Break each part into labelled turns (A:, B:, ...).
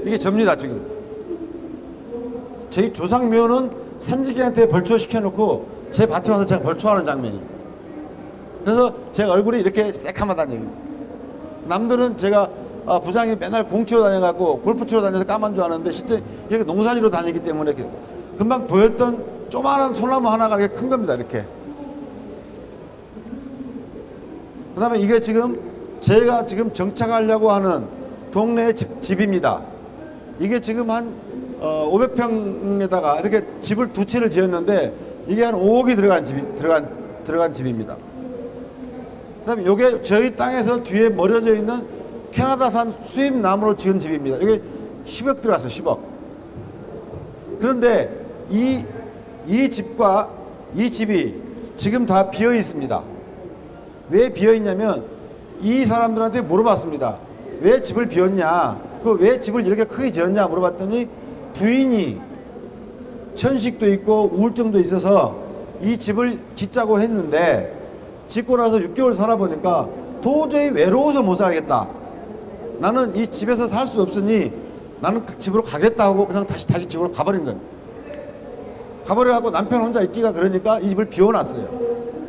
A: 이게 접니다. 지금 저희 조상묘는 산지기한테 벌초시켜놓고 제 밭에 와서 제가 벌초하는 장면이. 그래서 제 얼굴이 이렇게 새카마다는 얘기입니다. 남들은 제가 부장이 맨날 공 치러 다녀갖고 골프 치러 다녀서 까만 줄 아는데 실제 이렇게 농사지러 다니기 때문에 이렇게 금방 보였던 조그마한 소나무 하나가 이렇게 큰 겁니다. 이렇게. 그 다음에 이게 지금 제가 지금 정착하려고 하는 동네의 집입니다. 이게 지금 한 500평에다가 이렇게 집을 두 채를 지었는데 이게 한 5억이 들어간 집입니다. 그 다음에 이게 저희 땅에서 뒤에 멀어져 있는 캐나다산 수입나무로 지은 집입니다. 이게 10억 들어갔어요. 10억. 그런데 이 집과 이 집이 지금 다 비어 있습니다. 왜 비어 있냐면 이 사람들한테 물어봤습니다. 왜 집을 비웠냐? 왜 집을 이렇게 크게 지었냐 물어봤더니 부인이 천식도 있고 우울증도 있어서 이 집을 짓자고 했는데 짓고 나서 6개월 살아보니까 도저히 외로워서 못 살겠다. 나는 이 집에서 살 수 없으니 나는 그 집으로 가겠다 하고 그냥 다시 집으로 가버린 겁니다. 가버려갖고 남편 혼자 있기가 그러니까 이 집을 비워놨어요.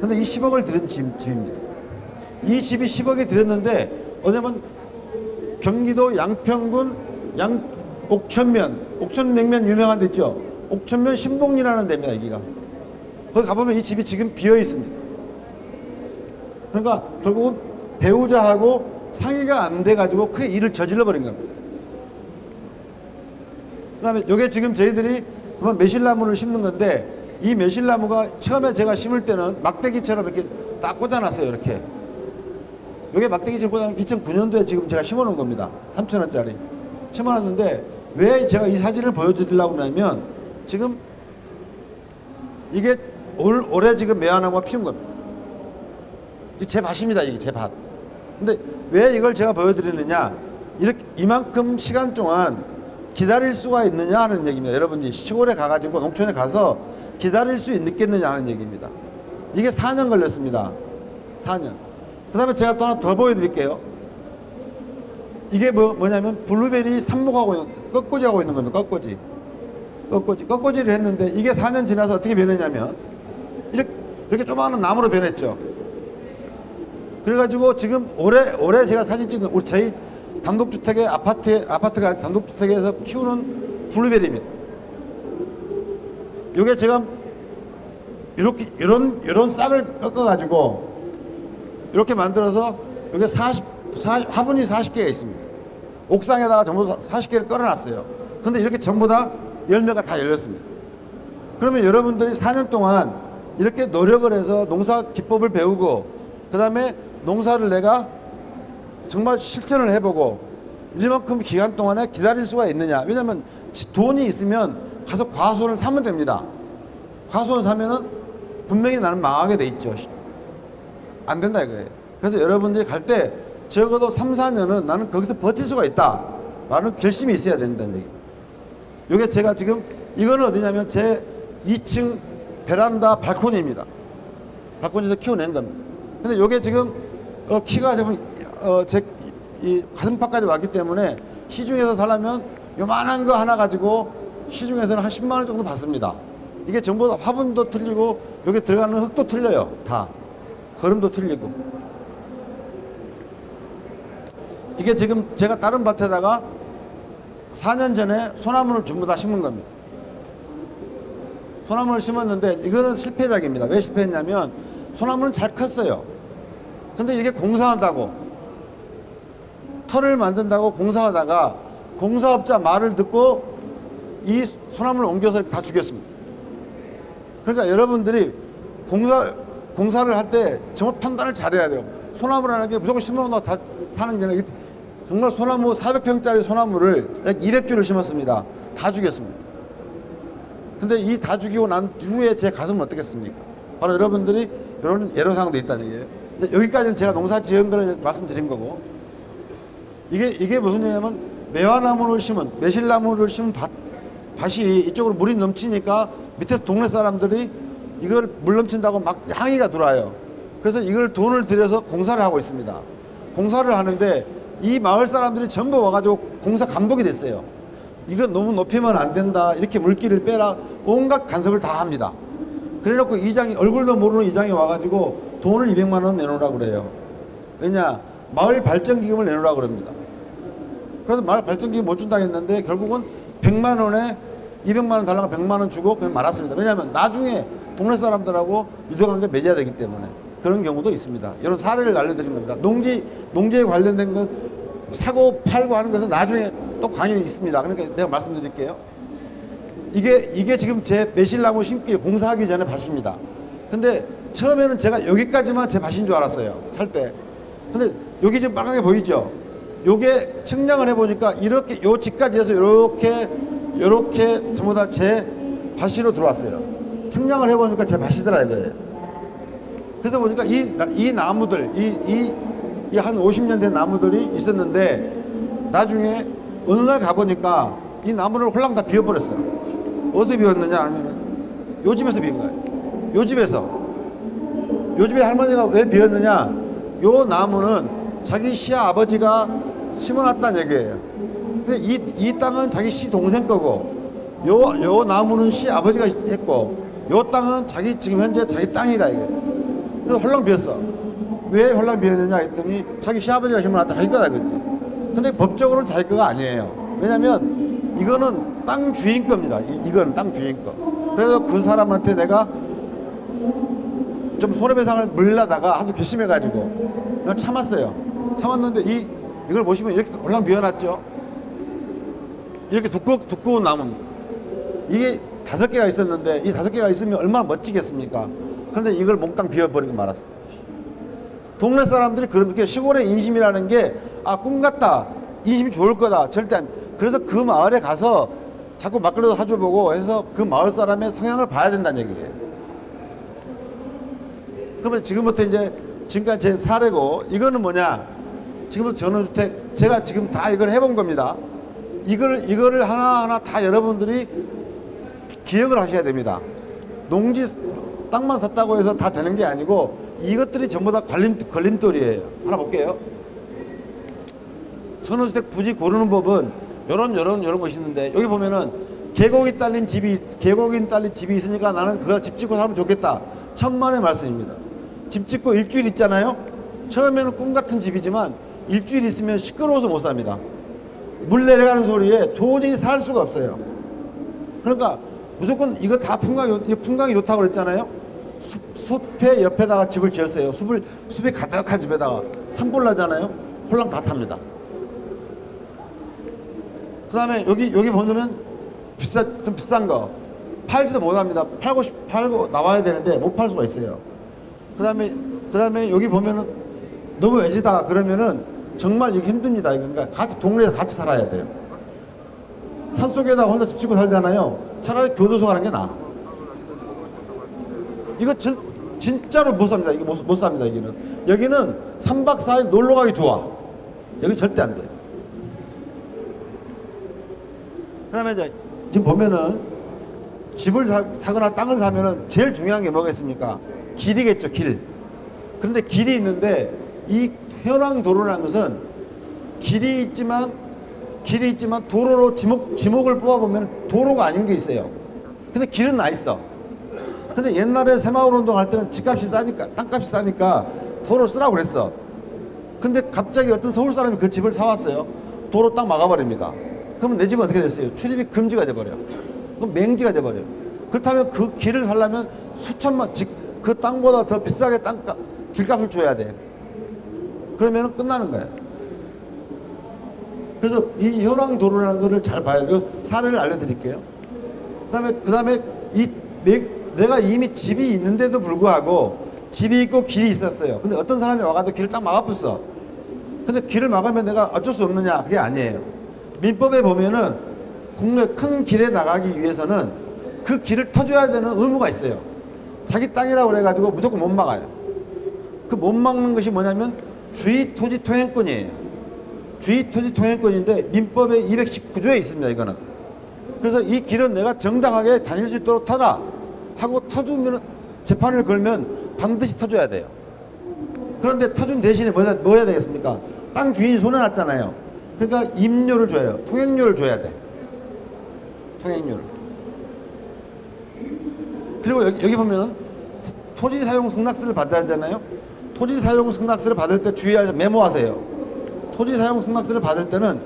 A: 근데 이 10억을 들인 집입니다. 이 집이 10억이 들였는데 어냐면 경기도 양평군 옥천냉면 유명한 데 있죠. 옥천면 신봉리라는 데입니다. 여기가. 거기 가보면 이 집이 지금 비어 있습니다. 그러니까 결국은 배우자하고 상의가 안 돼가지고 크게 일을 저질러 버린 겁니다. 그 다음에 요게 지금 저희들이 그만 매실나무를 심는 건데 이 매실나무가 처음에 제가 심을 때는 막대기처럼 이렇게 딱 꽂아놨어요. 이렇게. 요게 막대기처럼 꽂아놓은 2009년도에 지금 제가 심어놓은 겁니다. 3,000원짜리. 심어놨는데 왜 제가 이 사진을 보여드리려고 하냐면 지금 이게 올해 지금 매화나무가 피운 겁니다. 제 밭입니다. 이게 제 밭. 근데 왜 이걸 제가 보여드리느냐, 이렇게 이만큼 시간 동안 기다릴 수가 있느냐 하는 얘기입니다. 여러분이 시골에 가가지고 농촌에 가서 기다릴 수 있겠느냐 하는 얘기입니다. 이게 4년 걸렸습니다. 4년. 그 다음에 제가 또 하나 더 보여드릴게요. 이게 뭐냐면 블루베리 삽목하고 있는, 꺾꽂이하고 있는 겁니다. 꺾꽂이를 했는데 이게 4년 지나서 어떻게 변했냐면 이렇게 조그마한 나무로 변했죠. 그래가지고 지금 올해 제가 사진 찍은 우리 저희 단독주택의 아파트가 단독주택에서 키우는 블루베리입니다. 요게 제가 이런 싹을 꺾어가지고 이렇게 만들어서 요게 화분이 40개가 있습니다. 옥상에다가 전부 40개를 깔아놨어요. 근데 이렇게 전부 다 열매가 다 열렸습니다. 그러면 여러분들이 4년 동안 이렇게 노력을 해서 농사 기법을 배우고 그 다음에 농사를 내가 정말 실천을 해보고 이만큼 기간 동안에 기다릴 수가 있느냐. 왜냐면 돈이 있으면 가서 과수원을 사면 됩니다. 과수원 사면은 분명히 나는 망하게 돼 있죠. 안 된다 이거예요. 그래서 여러분들이 갈 때 적어도 3, 4년은 나는 거기서 버틸 수가 있다 라는 결심이 있어야 된다는 얘기. 요게 제가 지금 이거는 어디냐면 제 2층 베란다 발코니입니다. 발코니에서 키워낸 겁니다. 근데 요게 지금 키가 지금 제 이 가슴팍까지 왔기 때문에 시중에서 살려면 요만한 거 하나 가지고 시중에서는 한 10만 원 정도 받습니다. 이게 전부 다 화분도 틀리고 여기 들어가는 흙도 틀려요. 다 거름도 틀리고. 이게 지금 제가 다른 밭에다가 4년 전에 소나무를 전부 다 심은 겁니다. 소나무를 심었는데 이거는 실패작입니다. 왜 실패했냐면 소나무는 잘 컸어요. 근데 이게 공사한다고 터를 만든다고 공사하다가 공사업자 말을 듣고 이 소나무를 옮겨서 다 죽였습니다. 그러니까 여러분들이 공사를 할 때 정말 판단을 잘해야 돼요. 소나무라는 게 무조건 심어놓고 다 사는 게 아니라 정말 소나무 400평짜리 소나무를 약 200주를 심었습니다. 다 죽였습니다. 근데 이 다 죽이고 난 후에 제 가슴은 어떻겠습니까? 바로 여러분들이 이런 애로사항도 있다는 얘기예요. 여기까지는 제가 농사 지은 걸 말씀드린 거고, 이게 무슨 얘기냐면 매화나무를 심은, 매실나무를 심은 밭이 이쪽으로 물이 넘치니까 밑에서 동네 사람들이 이걸 물 넘친다고 막 항의가 들어와요. 그래서 이걸 돈을 들여서 공사를 하고 있습니다. 공사를 하는데 이 마을 사람들이 전부 와가지고 공사 감독이 됐어요. 이건 너무 높이면 안 된다. 이렇게 물기를 빼라. 온갖 간섭을 다 합니다. 그래놓고 이장이, 얼굴도 모르는 이장이 와가지고 돈을 200만 원 내놓으라고 그래요. 왜냐? 마을 발전기금을 내놓으라고 그럽니다. 그래서 마을 발전기금 못 준다고 했는데 결국은 100만 원에 200만 원 달라고 100만 원 주고 그냥 말았습니다. 왜냐하면 나중에 동네 사람들하고 유도관계 맺어야 되기 때문에. 그런 경우도 있습니다. 이런 사례를 알려드린 겁니다. 농지에 관련된 건 사고 팔고 하는 것은 나중에 또 관련이 있습니다. 그러니까 내가 말씀드릴게요. 이게 지금 제 매실나무 심기 공사하기 전에 밭입니다. 근데 처음에는 제가 여기까지만 제 밭인 줄 알았어요. 살 때. 근데 여기 지금 빨갛게 보이죠? 요게 측량을 해보니까 이렇게 요 집까지 해서 요렇게 전부 다 제 밭으로 들어왔어요. 측량을 해보니까 제 밭이더라 이거예요. 그래서 보니까 이 나무들, 이 한 50년 된 나무들이 있었는데 나중에 어느 날 가보니까 이 나무를 홀랑 다 비워버렸어요. 어디서 비웠느냐 하면은 요 집에서 비운 거예요. 요 집에 할머니가 왜 비웠느냐? 요 나무는 자기 시아버지가 심어놨다는 얘기예요. 근데 이 땅은 자기 시동생 거고 요 나무는 시아버지가 했고 요 땅은 지금 현재 자기 땅이다 이게. 그래서 홀랑 비었어. 왜 홀랑 비었느냐 했더니 자기 시아버지가 심어놨다 자기 거다 그지. 근데 법적으로는 자기 거가 아니에요. 왜냐면 이거는 땅 주인 겁니다. 이거는 땅 주인 거. 그래서 그 사람한테 내가 좀 손해배상을 물려다가 아주 괘씸해가지고 그냥 참았어요. 참았는데 이걸 보시면 이렇게 홀랑 비워놨죠. 이렇게 두꺼운 나무입니다. 이게 5개가 있었는데 이 5개가 있으면 얼마나 멋지겠습니까? 그런데 이걸 몽땅 비워버리고 말았어요. 동네 사람들이 그렇게 시골의 인심이라는 게 꿈 같다. 인심이 좋을 거다. 절대 안. 그래서 그 마을에 가서 자꾸 막걸리도 사줘보고 해서 그 마을 사람의 성향을 봐야 된다는 얘기예요. 그러면 지금부터 지금까지 제 사례고 이거는 뭐냐? 지금부터 전원주택 제가 지금 다 이걸 해본 겁니다. 이거를 하나하나 다 여러분들이 기억을 하셔야 됩니다. 농지 땅만 샀다고 해서 다 되는 게 아니고 이것들이 전부 다 걸림돌이에요. 하나 볼게요. 전원주택 부지 고르는 법은 요런 것이 있는데 여기 보면은 계곡이 딸린 집이 있으니까 나는 그거 집 짓고 살면 좋겠다. 천만의 말씀입니다. 집 짓고 일주일 있잖아요. 처음에는 꿈 같은 집이지만 일주일 있으면 시끄러워서 못 삽니다. 물 내려가는 소리에 도저히 살 수가 없어요. 그러니까 무조건 이거 다 풍광이 좋다고 그랬잖아요. 숲의 옆에다가 집을 지었어요. 숲이 가득한 집에다가 산불 나잖아요. 홀랑 다 탑니다. 그 다음에 여기 보면 좀 비싼 거 팔지도 못합니다. 팔고 나와야 되는데 못 팔 수가 있어요. 그 다음에 여기 보면은 너무 외지다 그러면은 정말 이게 힘듭니다. 그러니까 동네에서 같이 살아야 돼요. 산속에다 혼자 집 짓고 살잖아요. 차라리 교도소 가는 게 나아. 이거 진짜로 못 삽니다. 이거 못 삽니다. 여기는 3박 4일 놀러 가기 좋아. 여기 절대 안 돼. 그 다음에 지금 보면은 집을 사거나 땅을 사면은 제일 중요한 게 뭐겠습니까? 길이겠죠, 길. 그런데 길이 있는데 이 현황도로라는 것은 길이 있지만 도로로 지목을 뽑아보면 도로가 아닌 게 있어요. 근데 길은 나 있어. 근데 옛날에 새마을 운동할 때는 집값이 싸니까, 땅값이 싸니까 도로 쓰라고 그랬어. 근데 갑자기 어떤 서울 사람이 그 집을 사왔어요. 도로 딱 막아버립니다. 그러면 내 집은 어떻게 됐어요? 출입이 금지가 돼버려. 그럼 맹지가 돼버려. 그렇다면 그 길을 살려면 수천만, 그 땅보다 더 비싸게 길값을 줘야 돼. 그러면 끝나는 거예요. 그래서 이 현황도로라는 거를 잘 봐야 돼요. 사례를 알려드릴게요. 그 다음에 내가 이미 집이 있는데도 불구하고 집이 있고 길이 있었어요. 근데 어떤 사람이 와가지고 길을 딱 막아붙어. 근데 길을 막으면 내가 어쩔 수 없느냐? 그게 아니에요. 민법에 보면은 국내 큰 길에 나가기 위해서는 그 길을 터줘야 되는 의무가 있어요. 자기 땅이라고 그래가지고 무조건 못 막아요. 그 못 막는 것이 뭐냐면 주의토지 통행권이에요. 주의토지 통행권인데 민법의 219조에 있습니다. 이거는. 그래서 이 길은 내가 정당하게 다닐 수 있도록 터라 하고 터주면 재판을 걸면 반드시 터줘야 돼요. 그런데 터준 대신에 뭐 해야 되겠습니까? 땅 주인이 손해났잖아요. 그러니까 임료를 줘요. 통행료를 줘야 돼. 통행료를. 그리고 여기 보면은 토지 사용 승낙서를 받아야 되잖아요. 토지 사용 승낙서를 받을 때 주의하셔, 메모하세요. 토지 사용 승낙서를 받을 때는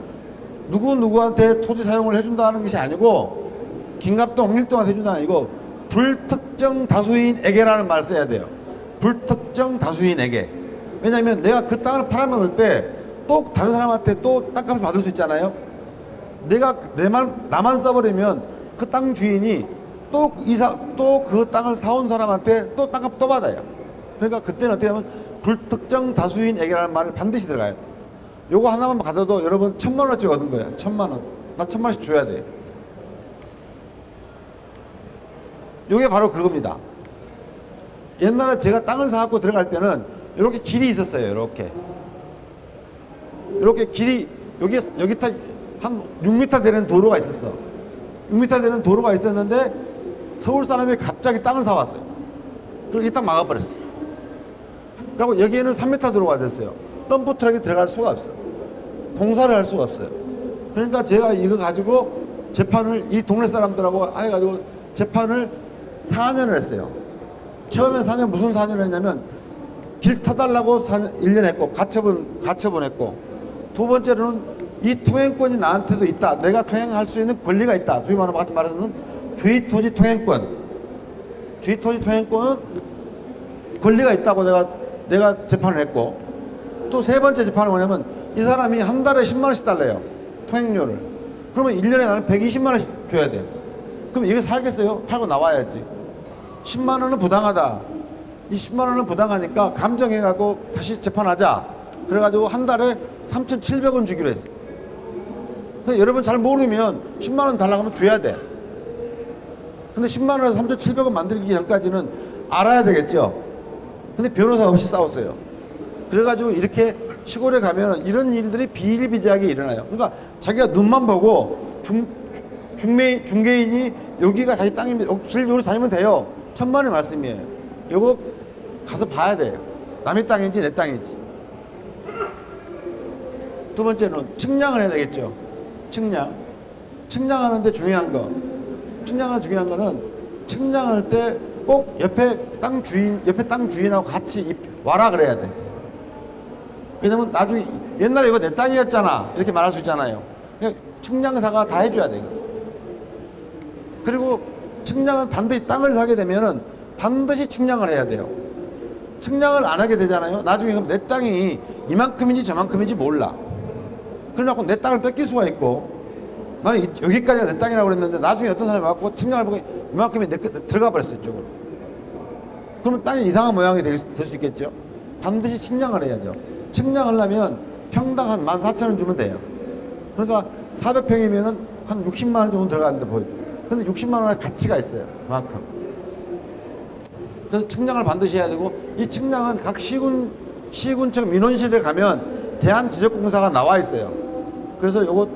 A: 누구한테 토지 사용을 해준다는 것이 아니고 김갑동, 홍길동한테 해준다는 아니고 불특정 다수인에게라는 말을 써야 돼요. 불특정 다수인에게. 왜냐하면 내가 그 땅을 팔아먹을 때 또 다른 사람한테 또 땅값을 받을 수 있잖아요. 내가 나만 써버리면 그 땅 주인이 또 그 땅을 사온 사람한테 또 땅값 또 받아요. 그러니까 그때는 어떻게 하면 불특정 다수인에게라는 말을 반드시 들어가야 돼. 요거 하나만 받아도 여러분 1000만원어치 얻은 거야. 1000만원. 나 1000만원씩 줘야 돼. 요게 바로 그겁니다. 옛날에 제가 땅을 사갖고 들어갈 때는 이렇게 길이 있었어요. 이렇게 길이 여기 한 6m 되는 도로가 있었어. 6m 되는 도로가 있었는데 서울 사람이 갑자기 땅을 사왔어요. 그리고 이 땅 막아버렸어. 그리고 여기에는 3m 도로가 됐어요. 덤프 트럭이 들어갈 수가 없어. 공사를 할 수가 없어요. 그러니까 제가 이거 가지고 재판을 이 동네 사람들하고 해가지고 재판을 4년을 했어요. 처음에 4년 무슨 4년을 했냐면 길 터달라고 1년 했고 가처분 했고, 두 번째로는 이 통행권이 나한테도 있다. 내가 통행할 수 있는 권리가 있다. 소위 말해서는 주의토지 통행권. 주의토지 통행권은 권리가 있다고 내가 재판을 했고, 또 세 번째 재판은 뭐냐면 이 사람이 한 달에 10만원씩 달래요. 통행료를. 그러면 1년에 나는 120만원씩 줘야 돼요. 그럼 이거 살겠어요? 팔고 나와야지. 10만원은 부당하다. 이 10만원은 부당하니까 감정해가지고 다시 재판하자. 그래가지고 한 달에 3,700원 주기로 했어요. 그래서 여러분 잘 모르면 10만원 달라고 하면 줘야 돼. 근데 10만원에서 3,700원 만들기 전까지는 알아야 되겠죠. 근데 변호사 없이 싸웠어요. 그래가지고 이렇게 시골에 가면 이런 일들이 비일비재하게 일어나요. 그러니까 자기가 눈만 보고 중개인이 여기가 자기 땅입니다. 길 요리 다니면 돼요. 천만의 말씀이에요. 요거 가서 봐야 돼요. 남의 땅인지 내 땅인지. 두 번째는 측량을 해야 되겠죠. 측량하는데 중요한 거는 측량할 때 꼭 옆에 땅 주인하고 같이 와라 그래야 돼. 왜냐면 나중에 옛날에 이거 내 땅이었잖아 이렇게 말할 수 있잖아요. 그러니까 측량사가 다 해줘야 돼. 그리고 측량은 반드시 땅을 사게 되면은 반드시 측량을 해야 돼요. 측량을 안 하게 되잖아요. 나중에 그럼 내 땅이 이만큼인지 저만큼인지 몰라. 그래갖고 내 땅을 뺏길 수가 있고, 나는 여기까지가 내 땅이라고 그랬는데 나중에 어떤 사람이 와갖고 측량을 보고 이만큼이 들어가 버렸어요. 이쪽으로. 그러면 땅이 이상한 모양이 될 수 있겠죠. 반드시 측량을 해야 돼요. 측량하려면 평당 한 14,000원 주면 돼요. 그러니까 400평이면은 한 60만 원 정도 들어가는데 보여줘. 근데 60만 원의 가치가 있어요. 그만큼. 그래서 측량을 반드시 해야 되고, 이 측량은 각 시군청 민원실에 가면 대한지적공사가 나와 있어요. 그래서 요거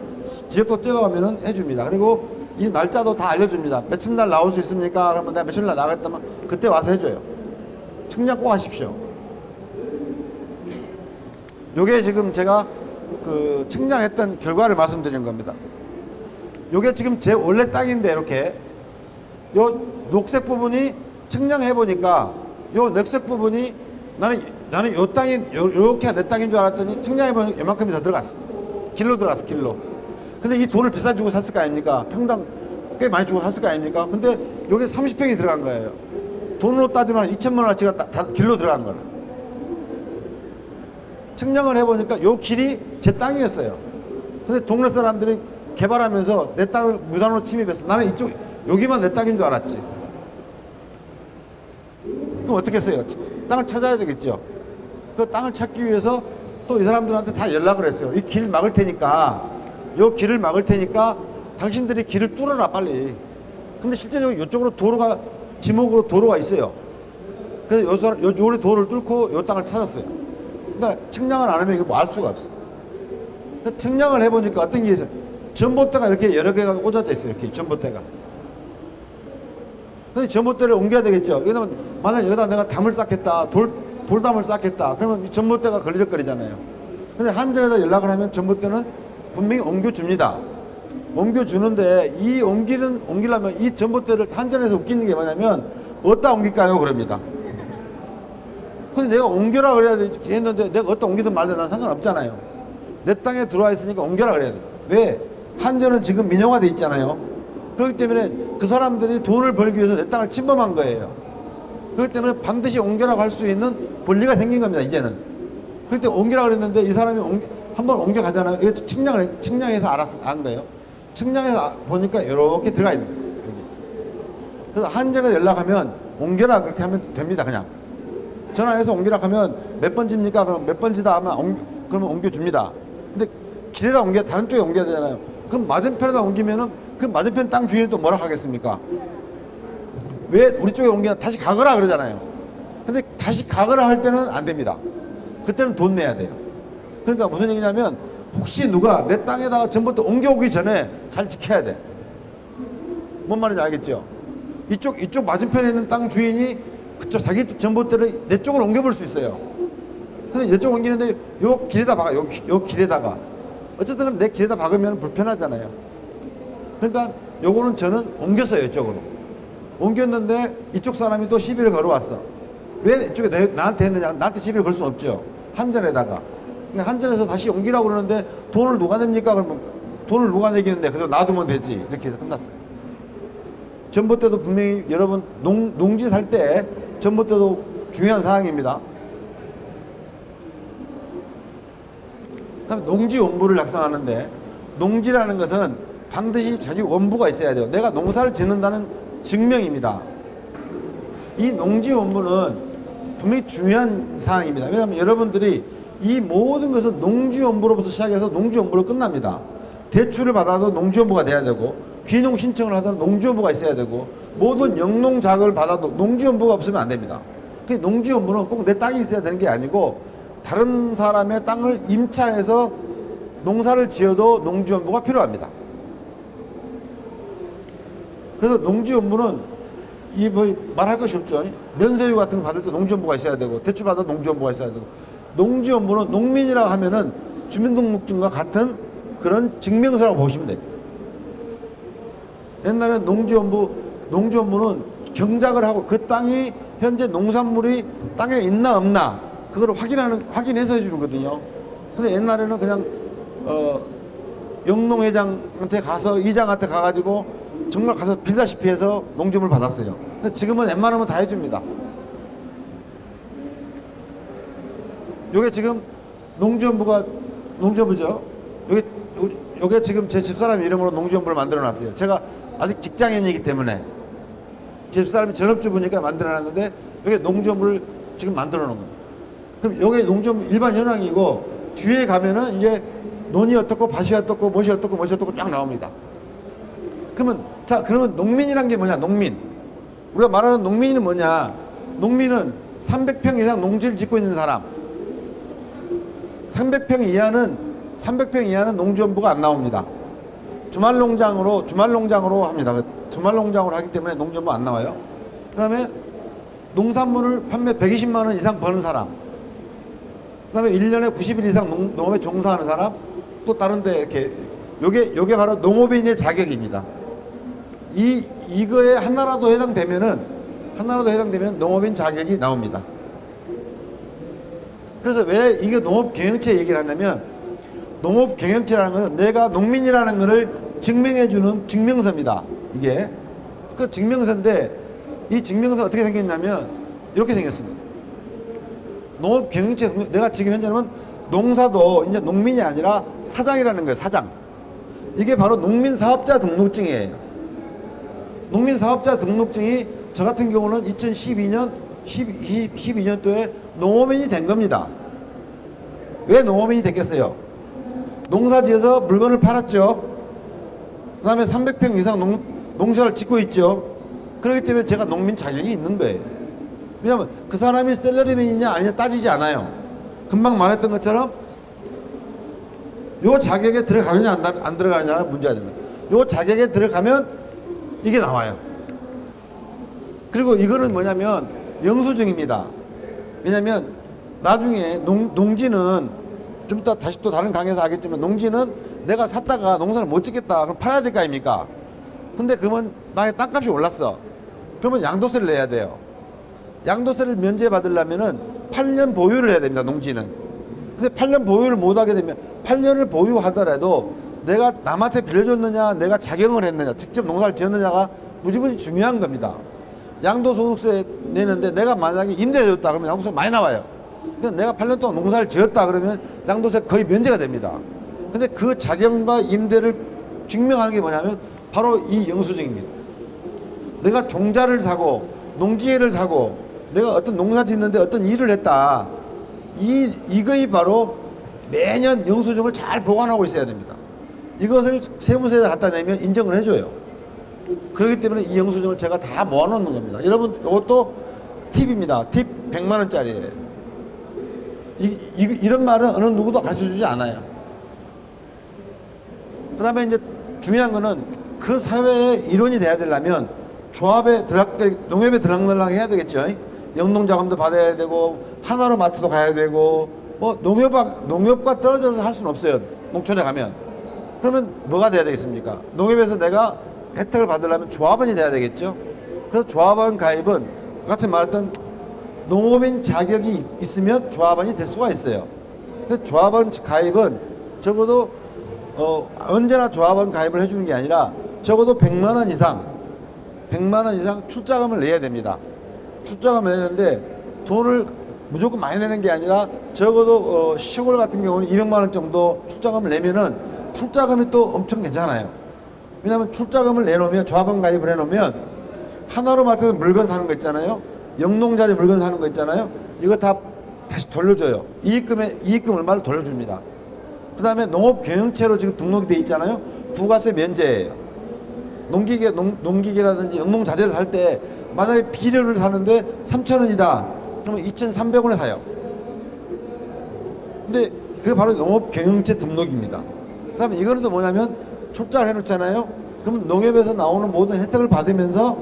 A: 지역도 뛰어가면은 해줍니다. 그리고 이 날짜도 다 알려줍니다. 며칠 날 나올 수 있습니까? 그러면 내가 며칠 날 나가겠다면 그때 와서 해줘요. 측량 꼭 하십시오. 요게 지금 제가 그 측량했던 결과를 말씀드리는 겁니다. 요게 지금 제 원래 땅인데 이렇게 요 녹색 부분이 측량해 보니까 요 녹색 부분이 나는 요 땅이 요렇게 내 땅인 줄 알았더니 측량해 보니까 요만큼이 더 들어갔어. 길로 들어갔어. 길로. 근데 이 돈을 비싸 주고 샀을 거 아닙니까? 평당 꽤 많이 주고 샀을 거 아닙니까? 근데 여기 30평이 들어간 거예요. 돈으로 따지면 2천만 원어치가 다 길로 들어간 거예요. 측량을 해보니까 요 길이 제 땅이었어요. 근데 동네 사람들이 개발하면서 내 땅을 무단으로 침입했어. 나는 여기만 내 땅인 줄 알았지. 그럼 어떻게 했어요? 땅을 찾아야 되겠죠. 그 땅을 찾기 위해서 또 이 사람들한테 다 연락을 했어요. 이 길 막을 테니까, 요 길을 막을 테니까 당신들이 길을 뚫어라 빨리. 근데 실제로 이쪽으로 도로가, 지목으로 도로가 있어요. 그래서 요리 도로를 뚫고 요 땅을 찾았어요. 그러니까 측량을 안 하면 이거 뭐 알 수가 없어. 측량을 해보니까 어떤 게 있어요. 전봇대가 이렇게 여러 개가 꽂아져 있어요. 이렇게 전봇대가. 근데 전봇대를 옮겨야 되겠죠. 왜냐면 만약 여기다 내가 담을 쌓겠다, 돌담을 쌓겠다, 그러면 이 전봇대가 걸리적거리잖아요. 근데 한전에다 연락을 하면 전봇대는 분명히 옮겨줍니다. 옮겨주는데 이 옮기려면 이 전봇대를 한전에서 웃기는 게 뭐냐면 어디다 옮길까요? 그럽니다. 근데 내가 옮겨라 그래야 했는데 내가 어디다 옮기든 말든 난 상관없잖아요. 내 땅에 들어와 있으니까 옮겨라 그래야 돼. 왜? 한전은 지금 민영화돼 있잖아요. 그렇기 때문에 그 사람들이 돈을 벌기 위해서 내 땅을 침범한 거예요. 그렇기 때문에 반드시 옮겨라고 할 수 있는 권리가 생긴 겁니다, 이제는. 그렇기 때문에 옮겨라 그랬는데 이 사람이 한번 옮겨가잖아요. 이거 측량해서 안 거예요. 측량해서 보니까 이렇게 들어가 있는 거예요. 여기. 그래서 한전에 연락하면 옮겨라 그렇게 하면 됩니다, 그냥. 전화해서 옮기라 하면 몇 번지입니까? 그럼 몇 번지다 하면 그러면 옮겨줍니다. 근데 길에다 다른 쪽에 옮겨야 되잖아요. 그럼 맞은편에다 옮기면은 그 맞은편 땅 주인이 또 뭐라 하겠습니까? 왜 우리 쪽에 옮기나 다시 가거라 그러잖아요. 근데 다시 가거라 할 때는 안 됩니다. 그때는 돈 내야 돼요. 그러니까 무슨 얘기냐면 혹시 누가 내 땅에다가 전부터 옮겨오기 전에 잘 지켜야 돼. 뭔 말인지 알겠죠? 이쪽 맞은편에 있는 땅 주인이 그쪽 자기 전봇대를 내 쪽으로 옮겨볼 수 있어요. 근데 이쪽 옮기는데 요 길에다 박아, 요 길에다가. 어쨌든 내 길에다 박으면 불편하잖아요. 그러니까 요거는 저는 옮겼어요, 이쪽으로. 옮겼는데 이쪽 사람이 또 시비를 걸어왔어. 왜 이쪽에 나한테 했느냐? 나한테 시비를 걸 수는 없죠. 한전에다가. 그러니까 한전에서 다시 옮기라고 그러는데 돈을 누가 냅니까? 그러면 돈을 누가 내기는데 그래서 놔두면 되지. 이렇게 해서 끝났어요. 전봇대도 분명히 여러분 농지 살 때 전봇대도 중요한 사항입니다. 그다음에 농지 원부를 작성하는데 농지라는 것은 반드시 자기 원부가 있어야 돼요. 내가 농사를 짓는다는 증명입니다. 이 농지 원부는 분명히 중요한 사항입니다. 왜냐하면 여러분들이 이 모든 것은 농지 원부로부터 시작해서 농지 원부로 끝납니다. 대출을 받아도 농지 원부가 돼야 되고 귀농 신청을 하더라도 농지 원부가 있어야 되고 모든 영농 자격을 받아도 농지 원부가 없으면 안 됩니다. 그 농지 원부는 꼭 내 땅이 있어야 되는 게 아니고 다른 사람의 땅을 임차해서 농사를 지어도 농지 원부가 필요합니다. 그래서 농지 원부는 이 뭐 말할 것이 없죠. 면세유 같은 거 받을 때 농지 원부가 있어야 되고 대출 받아도 농지 원부가 있어야 되고 농지 원부는 농민이라고 하면은 주민등록증과 같은 그런 증명서라고 보시면 돼요. 옛날에 농지원부는 경작을 하고 그 땅이 현재 농산물이 땅에 있나 없나 그걸 확인해서 해주거든요. 근데 옛날에는 그냥 영농회장한테 가서 이장한테 가가지고 정말 가서 빌다시피 해서 농지원부를 받았어요. 근데 지금은 웬만하면 다 해줍니다. 요게 지금 농지원부죠. 요게 지금 제 집사람 이름으로 농지원부를 만들어 놨어요. 제가 아직 직장인이기 때문에 제 집사람이 전업주부니까 만들어 놨는데 요게 농지원부를 지금 만들어 놓은 거예요. 그럼 요게 농지원부 일반 현황이고 뒤에 가면은 이게 논이 어떻고 밭이 어떻고 못이 어떻고 쫙 나옵니다. 그러면 농민이란 게 뭐냐? 농민. 우리가 말하는 농민이 뭐냐? 농민은 300평 이상 농지를 짓고 있는 사람. 300평 이하는 농지원부가 안 나옵니다. 주말농장으로 합니다. 주말농장으로 하기 때문에 농지원부 안 나와요. 그 다음에 농산물을 판매 120만 원 이상 버는 사람. 그 다음에 1년에 90일 이상 농업에 종사하는 사람. 또 다른데 이렇게 요게 바로 농업인의 자격입니다. 이거에 하나라도 해당되면 농업인 자격이 나옵니다. 그래서 왜 이게 농업경영체 얘기를 하냐면 농업경영체라는 것은 내가 농민이라는 것을 증명해주는 증명서입니다. 이게 그 증명서인데 이 증명서 어떻게 생겼냐면 이렇게 생겼습니다. 농업경영체 내가 지금 현재는 농사도 이제 농민이 아니라 사장이라는 거예요. 사장. 이게 바로 농민사업자 등록증이에요. 농민사업자 등록증이 저 같은 경우는 2012년도에 농업인이 된 겁니다. 왜 농업인이 됐겠어요? 농사지어서 물건을 팔았죠. 그 다음에 300평 이상 농사를 짓고 있죠. 그렇기 때문에 제가 농민 자격이 있는 거예요. 왜냐하면 그 사람이 셀러리맨이냐 아니냐 따지지 않아요. 금방 말했던 것처럼 요 자격에 들어가느냐 안 들어가느냐가 문제가 됩니다. 요 자격에 들어가면 이게 나와요. 그리고 이거는 뭐냐면 영수증입니다. 왜냐면 나중에 농지는 좀 이따 다시 또 다른 강의에서 하겠지만 농지는 내가 샀다가 농사를 못 짓겠다. 그럼 팔아야 될 거 아닙니까? 근데 그러면 만약에 땅값이 올랐어. 그러면 양도세를 내야 돼요. 양도세를 면제받으려면은 8년 보유를 해야 됩니다. 농지는. 근데 8년 보유를 못하게 되면 8년을 보유하더라도 내가 남한테 빌려줬느냐, 내가 작용을 했느냐, 직접 농사를 지었느냐가 무지무지 중요한 겁니다. 양도소득세 내는데 내가 만약에 임대해줬다 그러면 양도세 많이 나와요. 그래서 내가 8년 동안 농사를 지었다 그러면 양도세 거의 면제가 됩니다. 근데 그 작용과 임대를 증명하는 게 뭐냐면 바로 이 영수증입니다. 내가 종자를 사고 농기계를 사고 내가 어떤 농사 짓는데 어떤 일을 했다. 이거이 바로 매년 영수증을 잘 보관하고 있어야 됩니다. 이것을 세무서에 갖다 내면 인정을 해줘요. 그렇기 때문에 이 영수증을 제가 다 모아놓는 겁니다. 여러분 이것도 팁입니다. 팁 100만원짜리예요. 이런 말은 어느 누구도 가르쳐주지 않아요. 그 다음에 이제 중요한 거는 그 사회의 일원이 돼야 되려면 조합에 농협에 들락날락 해야 되겠죠. 영농자금도 받아야 되고 하나로 마트도 가야 되고 뭐 농협과 떨어져서 할 수는 없어요. 농촌에 가면. 그러면 뭐가 돼야 되겠습니까? 농협에서 내가 혜택을 받으려면 조합원이 돼야 되겠죠. 그래서 조합원 가입은 같이 말했던 농업인 자격이 있으면 조합원이 될 수가 있어요. 그래서 조합원 가입은 적어도 언제나 조합원 가입을 해주는 게 아니라 적어도 100만원 이상 출자금을 내야 됩니다. 출자금을 내는데 돈을 무조건 많이 내는 게 아니라 적어도 시골 같은 경우는 200만원 정도 출자금을 내면은 출자금이 또 엄청 괜찮아요. 왜냐하면 출자금을 내놓으면 조합원 가입을 해놓으면 하나로 마트에서 물건 사는 거 있잖아요. 영농자재 물건 사는 거 있잖아요. 이거 다 다시 돌려줘요. 이익금 얼마를 돌려줍니다. 그 다음에 농업경영체로 지금 등록이 돼 있잖아요. 부가세 면제예요. 농기계라든지 영농자재를 살 때 만약에 비료를 사는데 3,000원이다. 그러면 2,300원에 사요. 근데 그게 바로 농업경영체 등록입니다. 그 다음에 이거는 또 뭐냐면 출자를 해놓잖아요. 그러면 농협에서 나오는 모든 혜택을 받으면서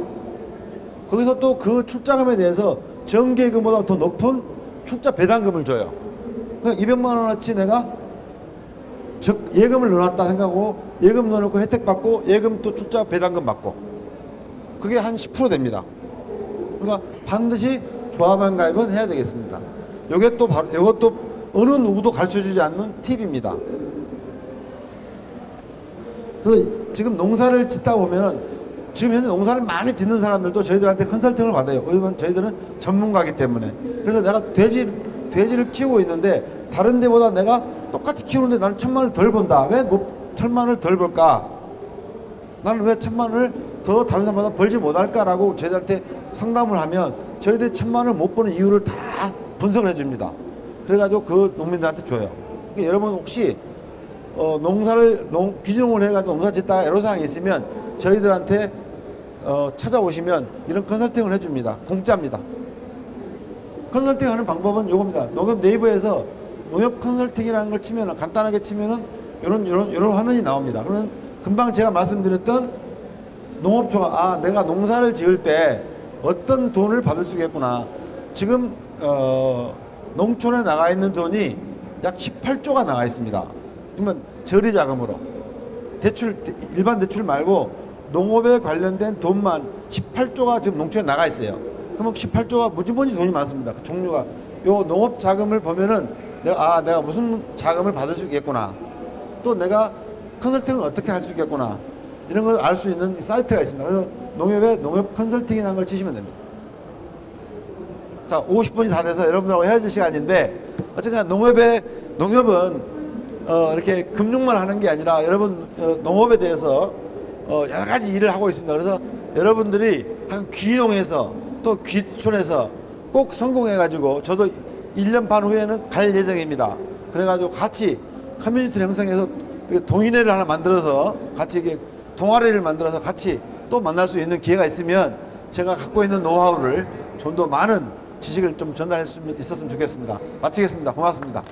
A: 거기서 또 그 출자금에 대해서 정기예금보다 더 높은 출자 배당금을 줘요. 그러니까 200만원어치 내가 예금을 넣어놨다 생각하고 예금 넣어놓고 혜택 받고 예금 또 출자 배당금 받고 그게 한 10% 됩니다. 그러니까 반드시 조합원 가입은 해야 되겠습니다. 이것도 어느 누구도 가르쳐주지 않는 팁입니다. 그래서 지금 농사를 짓다 보면은 지금 현재 농사를 많이 짓는 사람들도 저희들한테 컨설팅을 받아요. 왜냐면 저희들은 전문가이기 때문에. 그래서 내가 돼지를 키우고 있는데 다른 데보다 내가 똑같이 키우는데 나는 1,000만원을 덜 번다. 왜 1,000만원을 덜 벌까? 나는 왜 1,000만원을 더 다른 사람보다 벌지 못할까라고 저희들한테 상담을 하면 저희들이 1,000만원을 못 버는 이유를 다 분석을 해줍니다. 그래가지고 그 농민들한테 줘요. 그러니까 여러분 혹시 귀농을 해가지고 농사 짓다가 애로사항이 있으면 저희들한테 찾아오시면 이런 컨설팅을 해줍니다. 공짜입니다. 컨설팅 하는 방법은 이겁니다. 농협 네이버에서 농협 컨설팅이라는 걸 치면 간단하게 치면은 이런 화면이 나옵니다. 그러면 금방 제가 말씀드렸던 농업초가 내가 농사를 지을 때 어떤 돈을 받을 수 있겠구나. 지금 농촌에 나가 있는 돈이 약 18조가 나가 있습니다. 그러면 저리자금으로 일반 대출 말고 농업에 관련된 돈만 18조가 지금 농촌에 나가 있어요. 그러면 18조가 무지무지 돈이 많습니다. 그 종류가 요 농업 자금을 보면은 내가 무슨 자금을 받을 수 있겠구나. 또 내가 컨설팅을 어떻게 할 수 있겠구나. 이런 걸 알 수 있는 사이트가 있습니다. 그래서 농협에 농협 컨설팅이라는 걸 치시면 됩니다. 자, 50분이 다 돼서 여러분들하고 헤어질 시간인데 어쨌든 농협은 이렇게 금융만 하는 게 아니라 여러분 농업에 대해서 여러 가지 일을 하고 있습니다. 그래서 여러분들이 한 귀농해서 또 귀촌해서 꼭 성공해가지고 저도 1년 반 후에는 갈 예정입니다. 그래가지고 같이 커뮤니티를 형성해서 동인회를 하나 만들어서 같이 이렇게 동아리를 만들어서 같이 또 만날 수 있는 기회가 있으면 제가 갖고 있는 노하우를 좀 더 많은 지식을 좀 전달할 수 있었으면 좋겠습니다. 마치겠습니다. 고맙습니다.